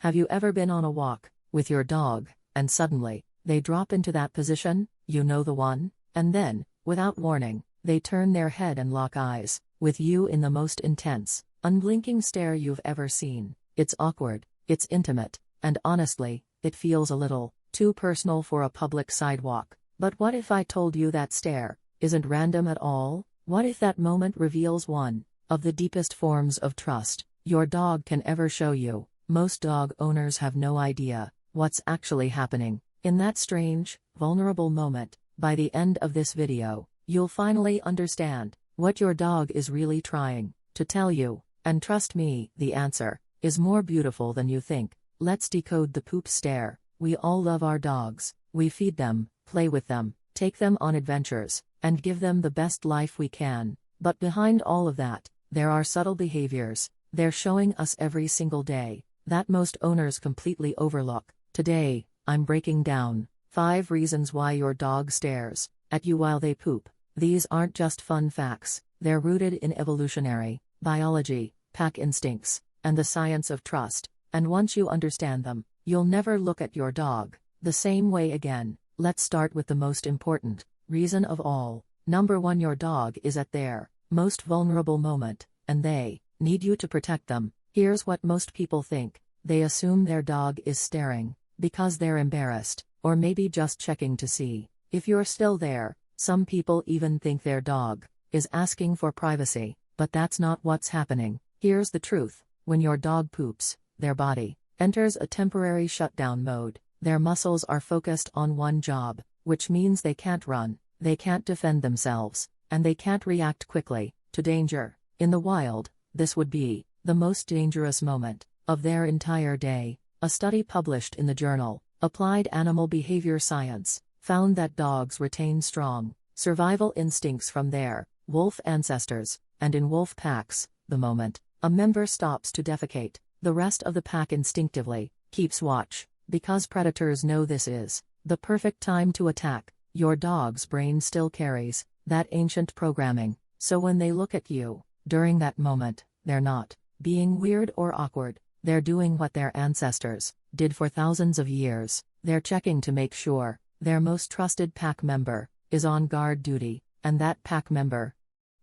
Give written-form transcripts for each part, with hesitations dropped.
Have you ever been on a walk with your dog, and suddenly, they drop into that position, you know the one, and then, without warning, they turn their head and lock eyes with you in the most intense, unblinking stare you've ever seen? It's awkward, it's intimate, and honestly, it feels a little too personal for a public sidewalk. But what if I told you that stare isn't random at all? What if that moment reveals one of the deepest forms of trust your dog can ever show you? Most dog owners have no idea what's actually happening in that strange, vulnerable moment. By the end of this video, you'll finally understand what your dog is really trying to tell you, and trust me, the answer is more beautiful than you think. Let's decode the poop stare. We all love our dogs. We feed them, play with them, take them on adventures, and give them the best life we can. But behind all of that, there are subtle behaviors they're showing us every single day that most owners completely overlook. Today, I'm breaking down 5 reasons why your dog stares at you while they poop. These aren't just fun facts, they're rooted in evolutionary biology, pack instincts, and the science of trust. And once you understand them, you'll never look at your dog the same way again. Let's start with the most important reason of all. Number 1, your dog is at their most vulnerable moment, and they need you to protect them. Here's what most people think. They assume their dog is staring because they're embarrassed, or maybe just checking to see if you're still there. Some people even think their dog is asking for privacy, but that's not what's happening. Here's the truth. When your dog poops, their body enters a temporary shutdown mode. Their muscles are focused on one job, which means they can't run, they can't defend themselves, and they can't react quickly to danger. In the wild, this would be the most dangerous moment of their entire day. A study published in the journal Applied Animal Behavior Science found that dogs retain strong survival instincts from their wolf ancestors, and in wolf packs, the moment a member stops to defecate, the rest of the pack instinctively keeps watch, because predators know this is the perfect time to attack. Your dog's brain still carries that ancient programming, so when they look at you during that moment, they're not being weird or awkward. They're doing what their ancestors did for thousands of years. They're checking to make sure their most trusted pack member is on guard duty, and that pack member,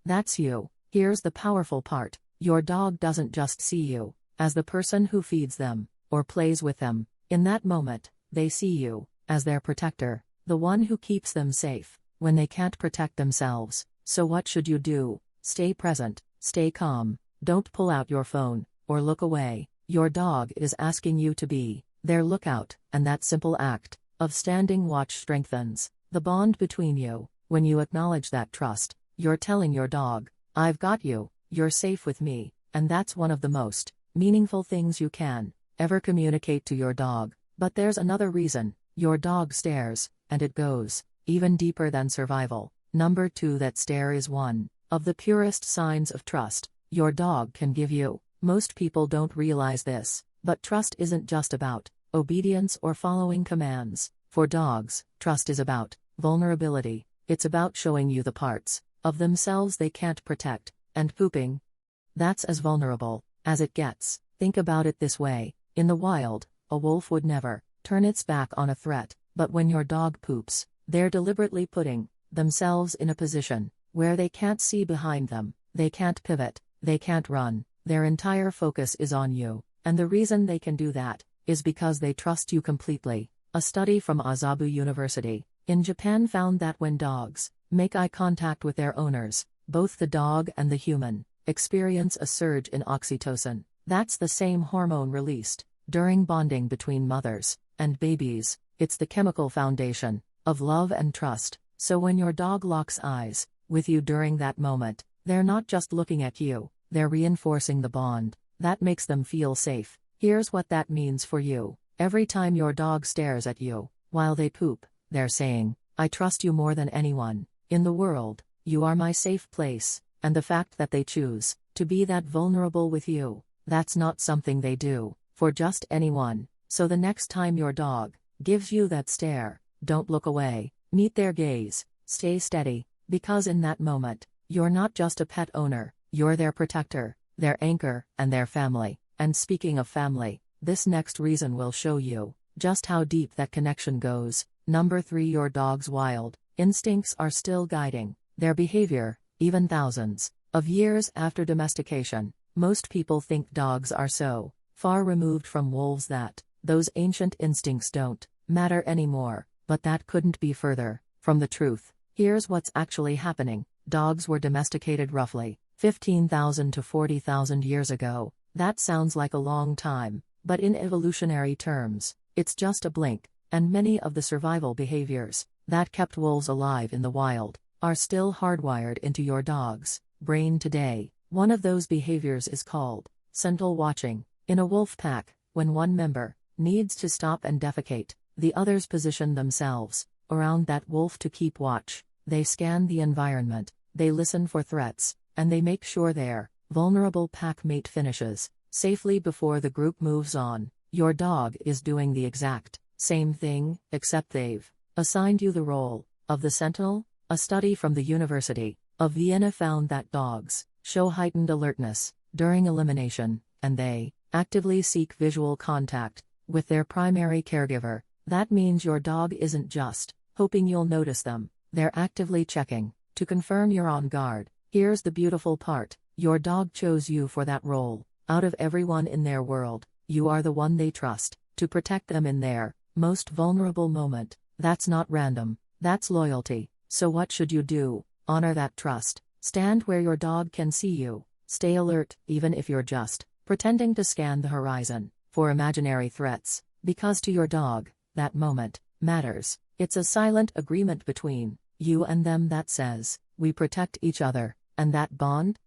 that's you. Here's the powerful part. Your dog doesn't just see you as the person who feeds them or plays with them. In that moment, they see you as their protector, the one who keeps them safe when they can't protect themselves. So what should you do? Stay present, stay calm, don't pull out your phone or look away. Your dog is asking you to be their lookout, and that simple act of standing watch strengthens the bond between you. When you acknowledge that trust, you're telling your dog, I've got you, you're safe with me, and that's one of the most meaningful things you can ever communicate to your dog. But there's another reason your dog stares, and it goes even deeper than survival. Number 2, that stare is one of the purest signs of trust your dog can give you. Most people don't realize this, but trust isn't just about obedience or following commands. For dogs, trust is about vulnerability. It's about showing you the parts of themselves they can't protect, and pooping, that's as vulnerable as it gets. Think about it this way. In the wild, a wolf would never turn its back on a threat, but when your dog poops, they're deliberately putting themselves in a position where they can't see behind them, they can't pivot, they can't run. Their entire focus is on you, and the reason they can do that is because they trust you completely. A study from Azabu University in Japan found that when dogs make eye contact with their owners, both the dog and the human experience a surge in oxytocin. That's the same hormone released during bonding between mothers and babies. It's the chemical foundation of love and trust. So when your dog locks eyes with you during that moment, they're not just looking at you, they're reinforcing the bond that makes them feel safe. Here's what that means for you. Every time your dog stares at you while they poop, they're saying, I trust you more than anyone in the world. You are my safe place. And the fact that they choose to be that vulnerable with you, that's not something they do for just anyone. So the next time your dog gives you that stare, don't look away. Meet their gaze. Stay steady, because in that moment, you're not just a pet owner. You're their protector, their anchor, and their family. And speaking of family, This next reason will show you just how deep that connection goes. Number 3. Your dog's wild instincts are still guiding their behavior, even thousands of years after domestication. Most people think dogs are so far removed from wolves that those ancient instincts don't matter anymore, but that couldn't be further from the truth. Here's what's actually happening. Dogs were domesticated roughly 15,000 to 40,000 years ago. That sounds like a long time, but in evolutionary terms, it's just a blink, and many of the survival behaviors that kept wolves alive in the wild are still hardwired into your dog's brain today. One of those behaviors is called sentinel watching. In a wolf pack, when one member needs to stop and defecate, the others position themselves around that wolf to keep watch. They scan the environment, they listen for threats, and they make sure their vulnerable pack mate finishes safely before the group moves on. Your dog is doing the exact same thing, except they've assigned you the role of the sentinel. A study from the University of Vienna found that dogs show heightened alertness during elimination, and they actively seek visual contact with their primary caregiver. That means your dog isn't just hoping you'll notice them, they're actively checking to confirm you're on guard. Here's the beautiful part: your dog chose you for that role. Out of everyone in their world, you are the one they trust to protect them in their most vulnerable moment. That's not random, that's loyalty. So what should you do? Honor that trust. Stand where your dog can see you. Stay alert, even if you're just pretending to scan the horizon for imaginary threats, because to your dog, that moment matters. It's a silent agreement between you and them that says, we protect each other, and that bond?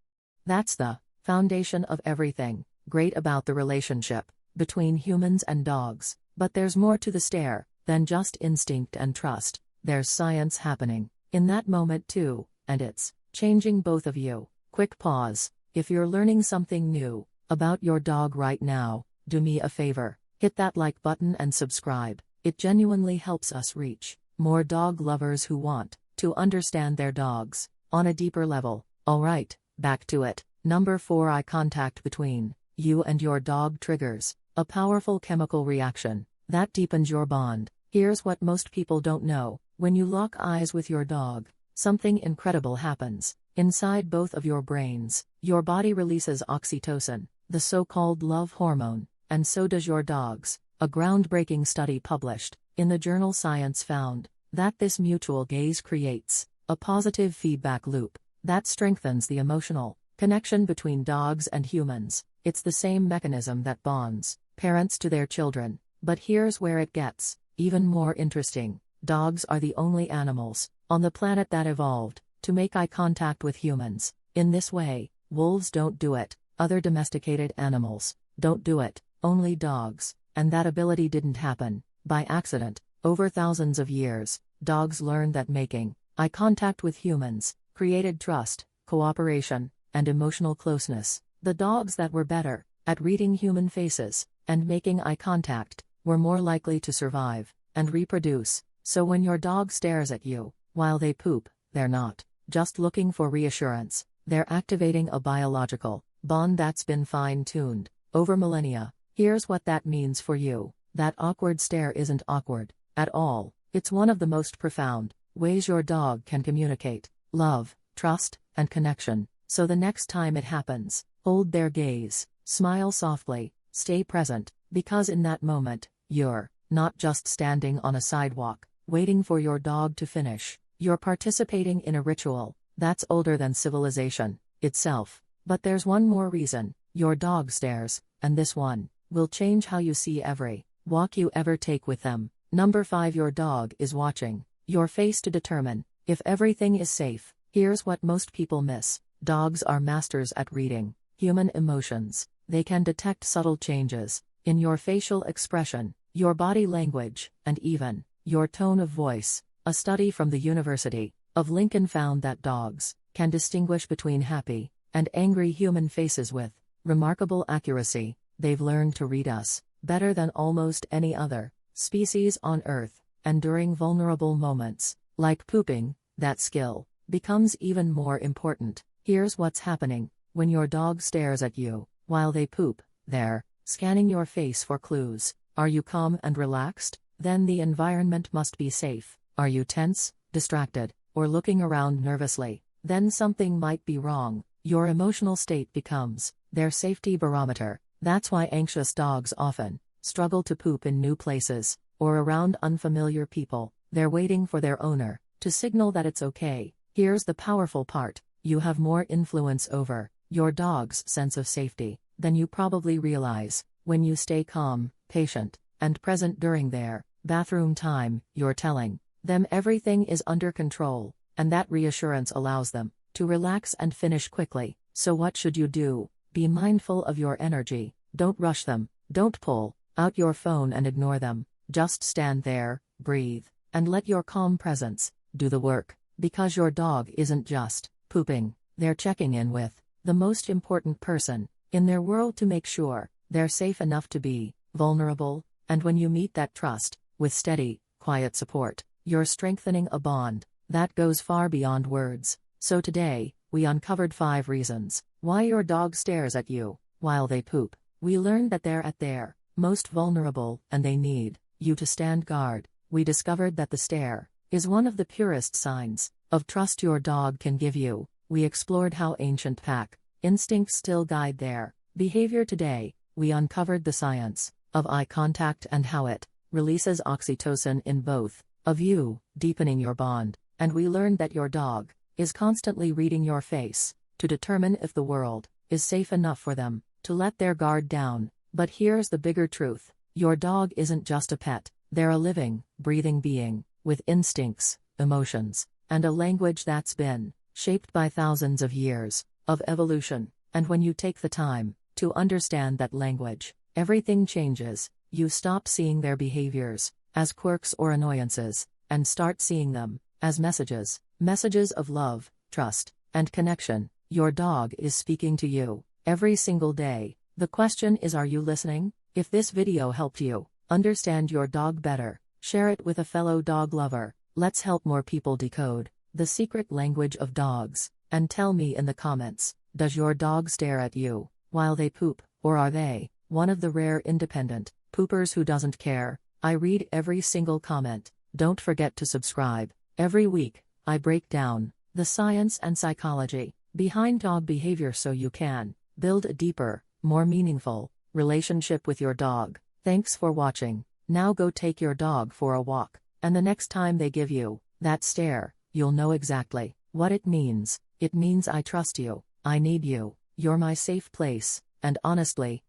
That's the foundation of everything great about the relationship between humans and dogs. But there's more to the stare than just instinct and trust. There's science happening in that moment too, and it's changing both of you. Quick pause. If you're learning something new about your dog right now, do me a favor, hit that like button and subscribe. It genuinely helps us reach more dog lovers who want to understand their dogs on a deeper level. Alright, back to it. Number 4. Eye contact between you and your dog triggers a powerful chemical reaction that deepens your bond. Here's what most people don't know: when you lock eyes with your dog, something incredible happens. Inside both of your brains, your body releases oxytocin, the so-called love hormone, and so does your dog's. A groundbreaking study published in the journal Science found that this mutual gaze creates a positive feedback loop that strengthens the emotional connection between dogs and humans. It's the same mechanism that bonds parents to their children. But here's where it gets even more interesting. Dogs are the only animals on the planet that evolved to make eye contact with humans in this way. Wolves don't do it, other domesticated animals don't do it, only dogs. And that ability didn't happen by accident. Over thousands of years, dogs learned that making eye contact with humans created trust, cooperation, and emotional closeness. The dogs that were better at reading human faces and making eye contact were more likely to survive and reproduce. So when your dog stares at you while they poop, they're not just looking for reassurance, they're activating a biological bond that's been fine-tuned over millennia. Here's what that means for you. That awkward stare isn't awkward at all. It's one of the most profound ways your dog can communicate love, trust, and connection. So the next time it happens, hold their gaze, smile softly, stay present, because in that moment, you're not just standing on a sidewalk, waiting for your dog to finish. You're participating in a ritual that's older than civilization itself. But there's one more reason your dog stares, and this one will change how you see every walk you ever take with them. Number 5. Your dog is watching your face to determine if everything is safe. Here's what most people miss. Dogs are masters at reading human emotions. They can detect subtle changes in your facial expression, your body language, and even your tone of voice. A study from the University of Lincoln found that dogs can distinguish between happy and angry human faces with remarkable accuracy. They've learned to read us better than almost any other species on Earth, and during vulnerable moments, like pooping, that skill becomes even more important. Here's what's happening when your dog stares at you while they poop. They're scanning your face for clues. Are you calm and relaxed? Then the environment must be safe. Are you tense, distracted, or looking around nervously? Then something might be wrong. Your emotional state becomes their safety barometer. That's why anxious dogs often struggle to poop in new places or around unfamiliar people. They're waiting for their owner to signal that it's okay. Here's the powerful part: you have more influence over your dog's sense of safety than you probably realize. When you stay calm, patient, and present during their bathroom time, you're telling them everything is under control, and that reassurance allows them to relax and finish quickly. So what should you do? Be mindful of your energy. Don't rush them. Don't pull out your phone and ignore them. Just stand there, breathe, and let your calm presence do the work. Because your dog isn't just pooping, they're checking in with the most important person in their world to make sure they're safe enough to be vulnerable. And when you meet that trust with steady, quiet support, you're strengthening a bond that goes far beyond words. So today, we uncovered 5 reasons why your dog stares at you while they poop. We learned that they're at their most vulnerable and they need you to stand guard. We discovered that the stare is one of the purest signs of trust your dog can give you. We explored how ancient pack instincts still guide their behavior today. We uncovered the science of eye contact and how it releases oxytocin in both of you, deepening your bond. And we learned that your dog is constantly reading your face to determine if the world is safe enough for them to let their guard down. But here's the bigger truth: your dog isn't just a pet, they're a living, breathing being with instincts, emotions, and a language that's been shaped by thousands of years of evolution. And when you take the time to understand that language, everything changes. You stop seeing their behaviors as quirks or annoyances, and start seeing them as messages of love, trust, and connection. Your dog is speaking to you every single day. The question is, are you listening? If this video helped you understand your dog better, share it with a fellow dog lover. Let's help more people decode the secret language of dogs. And tell me in the comments, does your dog stare at you while they poop, or are they one of the rare independent poopers who doesn't care? I read every single comment. Don't forget to subscribe. Every week, I break down the science and psychology behind dog behavior so you can build a deeper, more meaningful relationship with your dog. Thanks for watching. Now go take your dog for a walk, and the next time they give you that stare, you'll know exactly what it means. It means I trust you, I need you, you're my safe place. And honestly,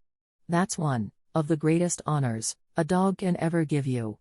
that's one of the greatest honors a dog can ever give you.